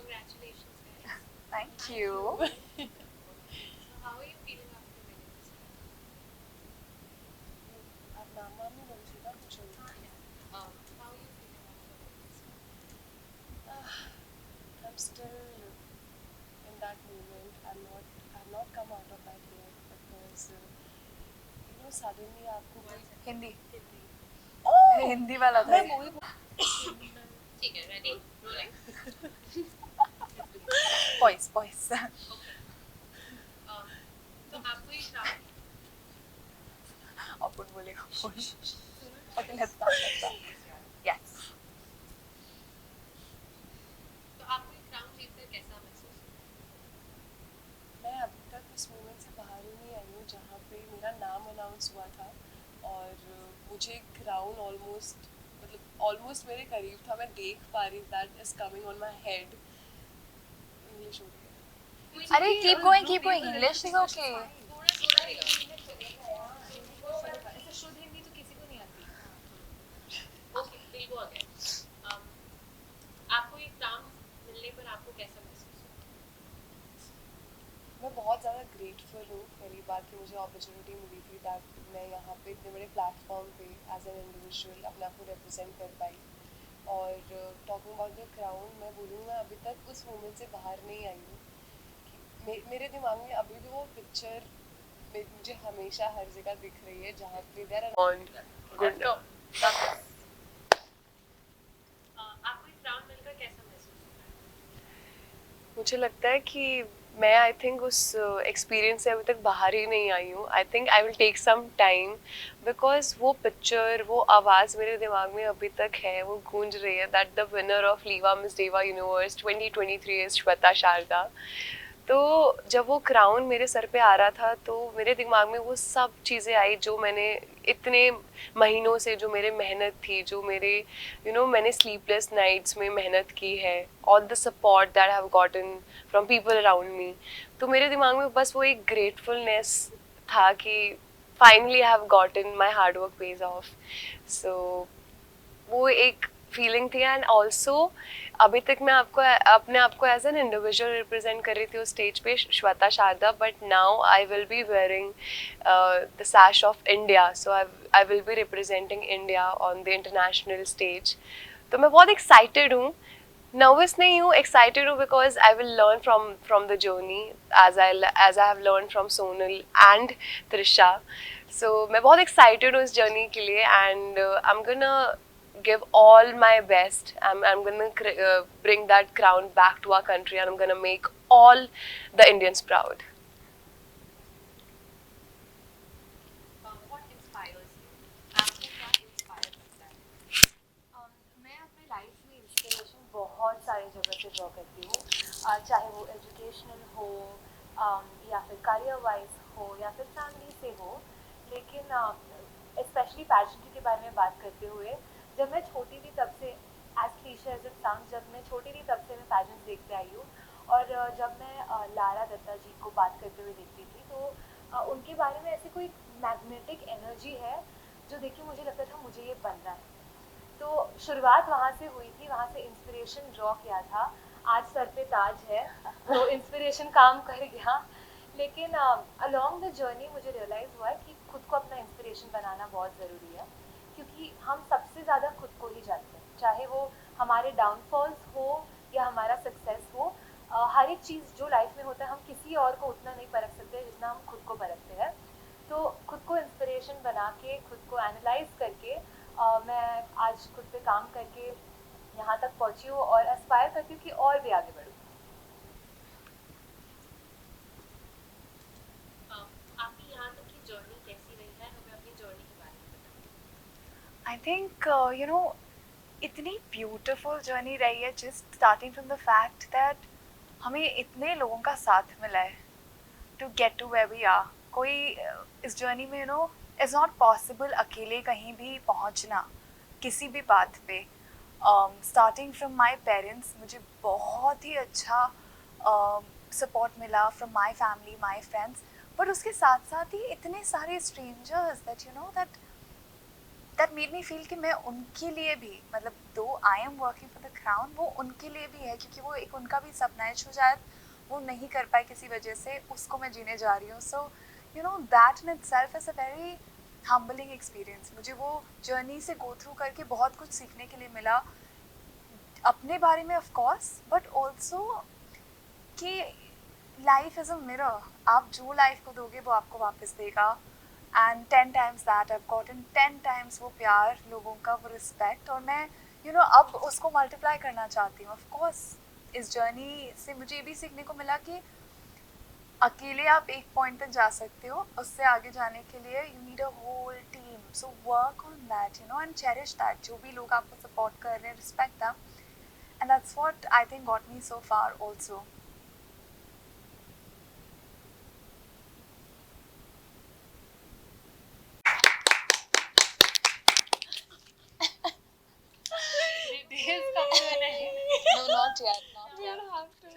Congratulations, guys. Thank you. So, how are you feeling after winning this round? आप नाम वाम नहीं बोल सकता कुछ How are you feeling after winning this round? I'm still in that moment. I've not come out of that yet because suddenly आपको कोई Hindi Hindi. Hindi वाला था मैं ये। वही ठीक है, ready? Rolling. Voice Okay. तो आपको ये round अपन बोलेगा voice okay let's start yes तो आपको ये crown जीतकर कैसा महसूस होता है? मैं अभी तक उस मोमेंट से बाहर ही नहीं आई हूँ जहाँ पे मेरा नाम अनाउंस हुआ था और मुझे क्राउन ऑलमोस्ट मेरे करीब था. मैं देख पा रही that is coming on my head. English हो गया. अरे keep going English is okay थोड़ा चलेगा. ऐसे शुद्ध हिंदी तो किसी को नहीं आती. Okay, we'll go again. आपको ये crown मिलने पर आपको कैसा महसूस होता है? मैं बहुत ज़्यादा ग्रेटफुल हूँ पहली बात कि मुझे अपॉर्चुनिटी मिली थी दैट मैं यहाँ पे इतने बड़े प्लेटफॉर्म पे एज एन इंडिविजुअल अपने आप को रिप्रेजेंट कर पाई. और टॉकिंग अबाउट द क्राउन मैं बोलूँगी मैं अभी तक उस मोमेंट से बाहर नहीं आई हूँ कि मेरे दिमाग में अभी भी वो पिक्चर मुझे हमेशा हर जगह दिख रही है जहाँ पे देयर ऑन गुड. आपको ये crown मिलकर कैसा महसूस होता है? मुझे लगता है कि मैं आई थिंक उस एक्सपीरियंस से अभी तक बाहर ही नहीं आई हूँ. I think I will take some time because वो पिक्चर वो आवाज़ मेरे दिमाग में अभी तक है. वो गूंज रही है that the winner of लीवा miss देवा यूनिवर्स 2023 इज श्वेता शारदा. तो जब वो क्राउन मेरे सर पे आ रहा था तो मेरे दिमाग में वो सब चीज़ें आई जो मैंने इतने महीनों से जो मेरे मेहनत थी जो मेरे मैंने स्लीपलेस नाइट्स में मेहनत की है. All the support that I have gotten from people around me. तो मेरे दिमाग में बस वो एक ग्रेटफुलनेस था कि finally I have gotten my hard work paid off. So वो एक फीलिंग थी. एंड ऑल्सो अभी तक मैं आपको अपने आप को एज एन इंडिविजुअल रिप्रेजेंट कर रही थी उस स्टेज पे Shweta Sharda. But now I will be wearing the sash of India. So I will be representing India on the international stage. तो मैं बहुत एक्साइटेड हूँ. नर्वस नहीं हूँ, एक्साइटेड हूँ because I will learn from the journey as I have learn from Sonal and Trisha. So मैं बहुत excited हूँ इस जर्नी के लिए and I am gonna give all my best. I'm gonna bring that crown back to our country and I'm gonna make all the Indians proud. What inspires you? आपको क्या inspire करता है? मैं अपने लाइफ में inspiration बहुत सारी जगह से ड्रॉ करती हूँ. चाहे वो एजुकेशनल हो या फिर करियर वाइज हो या फिर फैमिली से हो. लेकिन स्पेशली पैशनिटी के बारे में बात करते हुए जब मैं छोटी थी तब से as cliche as it sounds जब मैं छोटी थी तब से मैं पैजेंट्स देखते आई हूँ. और जब मैं लारा दत्ता जी को बात करते हुए देखती थी तो उनके बारे में ऐसी कोई मैग्नेटिक एनर्जी है जो देख के मुझे लगता था मुझे ये बनना है. तो शुरुआत वहाँ से हुई थी, वहाँ से इंस्पिरेशन ड्रॉ किया था. आज सर पे ताज है तो इंस्पिरेशन काम कर गया. लेकिन अलॉन्ग द जर्नी मुझे रियलाइज़ हुआ कि खुद को अपना इंस्पिरेशन बनाना बहुत ज़रूरी है क्योंकि हम सबसे ज़्यादा खुद को ही जानते हैं. चाहे वो हमारे डाउनफॉल्स हो या हमारा सक्सेस हो. हर एक चीज़ जो लाइफ में होता है हम किसी और को उतना नहीं परख सकते जितना हम खुद को परखते हैं. तो खुद को इंस्पिरेशन बना के खुद को एनालाइज करके मैं आज खुद पे काम करके यहाँ तक पहुँची हूँ और एस्पायर करती हूँ कि और भी आगे बढ़ूँ. आपकी यहाँ तक की जर्नी कैसी रही है? हमें अपनी जर्नी के बारे में बताएं. आई थिंक इतनी ब्यूटीफुल जर्नी रही है just starting from the fact that हमें इतने लोगों का साथ मिला है to get to where we are. कोई इस जर्नी में इज़ नॉट पॉसिबल अकेले कहीं भी पहुंचना किसी भी बात पे. स्टार्टिंग फ्रॉम माय पेरेंट्स मुझे बहुत ही अच्छा सपोर्ट मिला from my family my friends. But उसके साथ साथ ही इतने सारे strangers that that that made me feel कि मैं उनके लिए भी मतलब दो I am working for the crown, वो उनके लिए भी है क्योंकि वो एक उनका भी सपना है जो शायद वो नहीं कर पाए किसी वजह से, उसको मैं जीने जा रही हूँ. So you know that in itself is a very humbling experience. मुझे वो जर्नी से गो थ्रू करके बहुत कुछ सीखने के लिए मिला अपने बारे में of course, but also कि लाइफ इज़ अ मिरर. आप जो लाइफ को दोगे वो आपको वापस देगा. And 10 times that I gotten 10 times वो प्यार लोगों का, वो रिस्पेक्ट, और मैं अब उसको मल्टीप्लाई करना चाहती हूँ. ऑफ कोर्स इस जर्नी से मुझे ये भी सीखने को मिला कि अकेले आप एक पॉइंट तक जा सकते हो, उससे आगे जाने के लिए you need a whole team. So work on that and cherish that. जो भी लोग आपको सपोर्ट कर रहे हैं, respect them. And that's what I think got me so far also. Did his come to an end? No, not yet, not yet.